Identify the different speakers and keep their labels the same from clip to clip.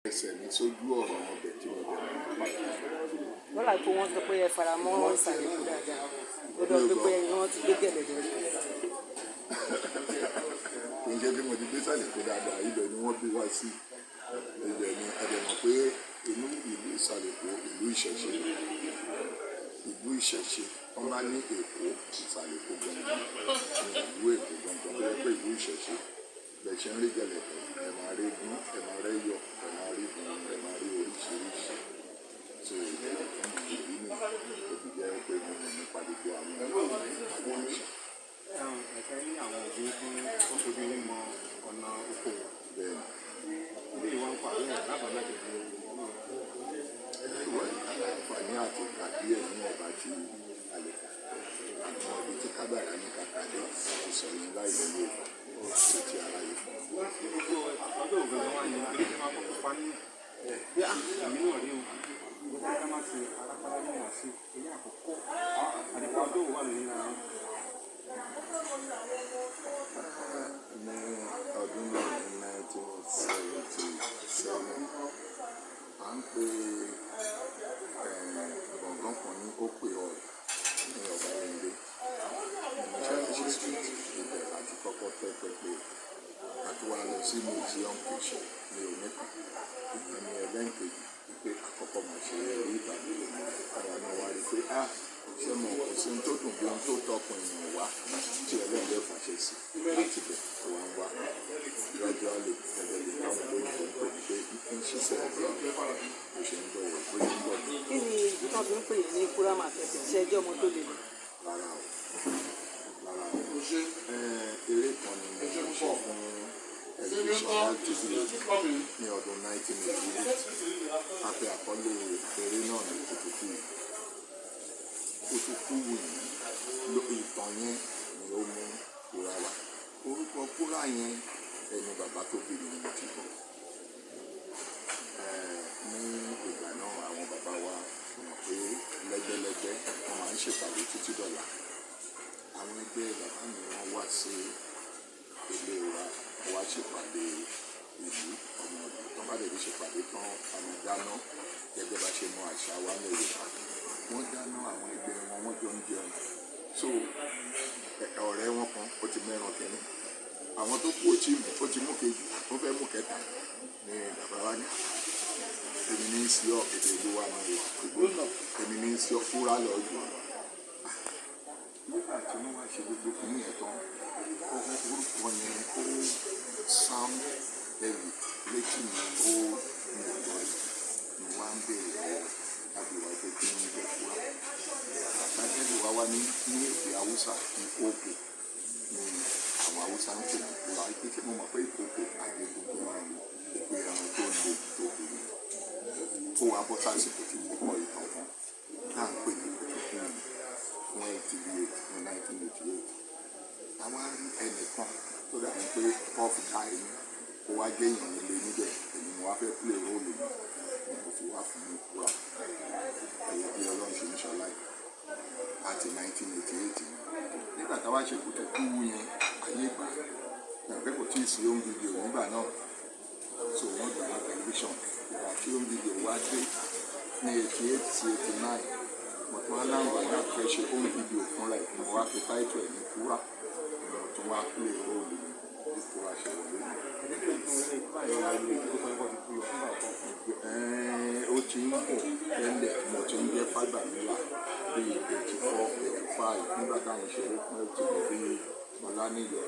Speaker 1: ẹsẹ̀ mi sójú ọ̀rọ̀ ọbẹ̀ tí mo bẹ̀rẹ̀ nípa
Speaker 2: wọ́n là pé wọ́n sọ pé ẹ fara mọ́ ìsàlẹ̀ kú dáadáa ó dọ̀ pé ẹni wọ́n ti gbé gẹ̀lẹ́dẹ̀ rí.
Speaker 1: kò ń jẹ́ bí mo ti gbé sàlẹ̀ kú dáadáa ibẹ̀ ni wọ́n bí wá sí ibẹ̀ ni àdèmọ̀ pé ìlú ìsàlẹ̀ kú ìlú ìṣẹ̀ṣe wọ́n bá ní Èkó ìsàlẹ̀ kú gbọ̀ngàn ní ìlú Èkó gbọ̀ngàn tó yẹ pé ìlú ìṣẹ̀ṣe bẹ́ẹ̀ ṣe ń rí gẹ̀lẹ́dẹ̀ ẹ̀ máa rí gún ẹ̀ máa rí yọ̀ ẹ̀ máa rí gún ẹ̀ máa rí oríṣiríṣi tó ìlú ní òbí jẹ́ pé mo mọ̀ nípa gbogbo àwọn àṣà.
Speaker 3: Ẹ̀ka ní àwọn òbí fún ọkùnrin orí mọ ọ̀nà oko
Speaker 1: bẹ́ẹ̀
Speaker 3: ilé ìwọ̀n pa àwọn lábàá láti fi
Speaker 1: ìwà àǹfààní àti kàdí ẹ̀ ní ọba tí a lè kà àwọn ibi tí kábàárà ní kàkàdé àti sọ̀rọ̀ láì lè ṣe ti ara yìí fún un.
Speaker 3: ọjọ́ ògùn wa ni ilé tí máa kọ́kọ́ pa nínú bí àmì náà rí o gbogbo ká má ṣe arápárá ní àṣì ilé àkọ́kọ́ àdìpọ̀ ọjọ́ òwò wà lórí ara wọn.
Speaker 1: Ní ọdún náà ní 1977 à ń pe gbọ̀ngàn kan ní Ope Hall ní Ọbalẹ́ndé ní Chelsea Street ibẹ̀ àti kọ́kọ́ pẹ́pẹ́pẹ́ àti wá lọ sí museum picture ní oníkan ìgbẹ́ni ẹlẹ́ǹkejì pé àkọ́kọ́ máa ṣe orí ìtàgé àwọn ọmọ wa rí pé ṣé mo kò sí ohun tó dùn bí ohun tó tọkùn èèyàn wá tí ẹlẹ́ǹdẹ́ fàṣẹ sí láti bẹ̀ tó wá ń wá lọ́jọ́ àlè gẹ́gẹ́ bí àwọn olóyìnbó ń pè pé ń ṣiṣẹ́ ẹ̀dọ́ bó ṣe ń bọ̀wọ̀ bó ṣe ń bọ̀.
Speaker 2: kí ni ìdí kan fi ń pè yín ní kúrámà tẹ̀sẹ̀ ṣe ẹjọ́ ọmọ tó lè lò.
Speaker 1: Rárá o eré kan ni mo ṣe fún educational TV ní ọdún 1988 àpè àkọlé eré náà ní Kutuku yìí ìtàn yẹn ni ó mú kúrá wá orúkọ kúrá yẹn ẹni bàbá tó bí mi mo ti bọ̀ ní ìgbà náà àwọn bàbá wa mọ̀ pé lẹ́gbẹ́lẹ́gbẹ́ wọ́n máa ń ṣèpàdé títí dọ̀là àwọn ẹgbẹ́ bàbá mi wọ́n wá sí ilé wa wá ṣèpàdé ìlú ọmọ ọdún tó bá lè fi ṣèpàdé tán àwọn dáná gẹ́gẹ́ bá ṣe mọ àṣà wa ní Yorùbá wọ́n dáná àwọn ẹgbẹ́ wọn wọ́n jọ ń jẹun so ọ̀rẹ́ wọn kan ó ti mẹ́ràn kẹ́ni àwọn tó kú ó ti mú kejì ó fẹ́ mú kẹta ní bàbá wa ní èmi ní í sí ọ èdè ìlú wa ní ìwà èmi ní í sí ọ fúra lọ́jọ́ nígbà tí wọ́n wá ṣe gbogbo kìíní ẹ̀ tán orúkọ yẹn ó sound heavy létí mi ó mọ̀tọ́ ni wọ́n á ń bèèrè láti wá pé kí ní ìjẹ́ fúra láti wá wá ní èdè haúsá ìkókò ní àwọn haúsá ń pè ní fúra pé kí mo mọ̀ pé ìkókò àgbègbè wọn ni ìpè àwọn tó lè tó kiri ó wá bọ́ sásìkò tí mo kọ́ ìtàn kan tá à ń pè ní Kutuku fún 1988 àwa rí ẹnìkan tó dàbí pé pọ́ọ̀fù káyé ni kó wá jẹ́ èèyàn nílé níbẹ̀ èmi mo wá fẹ́ play role mi mo fi wá fún mi kúrà ẹ̀yẹ bí Ọlọ́run ṣe ń ṣọlá yìí láti 1988 nígbà táwa ṣe Kutuku yẹn ayé gbà pé kò tí ì sí home video nígbà náà so wọ́n gbà ní tẹlifíṣàn ìgbà tí home video wá dé ní 88 sí 89 mo tún wá láǹfà náà fẹ́ ṣe home video fúnra ẹ̀ mo wá fi táìtù ẹ̀ ní kúrà mo tún wá play role mi bí kúrà ṣe wọlé mi. Ó ti ń bọ̀ tẹ́lẹ̀ mo ti ń jẹ́ Fágbàmílà bíi 84 85 nígbà táwọn ìṣeré fún ẹ̀ ti lọ bí Ọláníyọ̀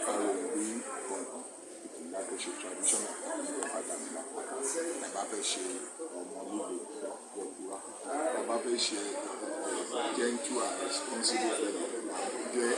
Speaker 1: kárò bí kọ̀ọ̀kan ìpínlẹ̀ tó ṣe traditional ìjọba Fágbàmílà ẹ bá fẹ́ ṣe ọmọ líle ìjọba ẹ bá fẹ́ ṣe gentle and responsible fellow jẹ́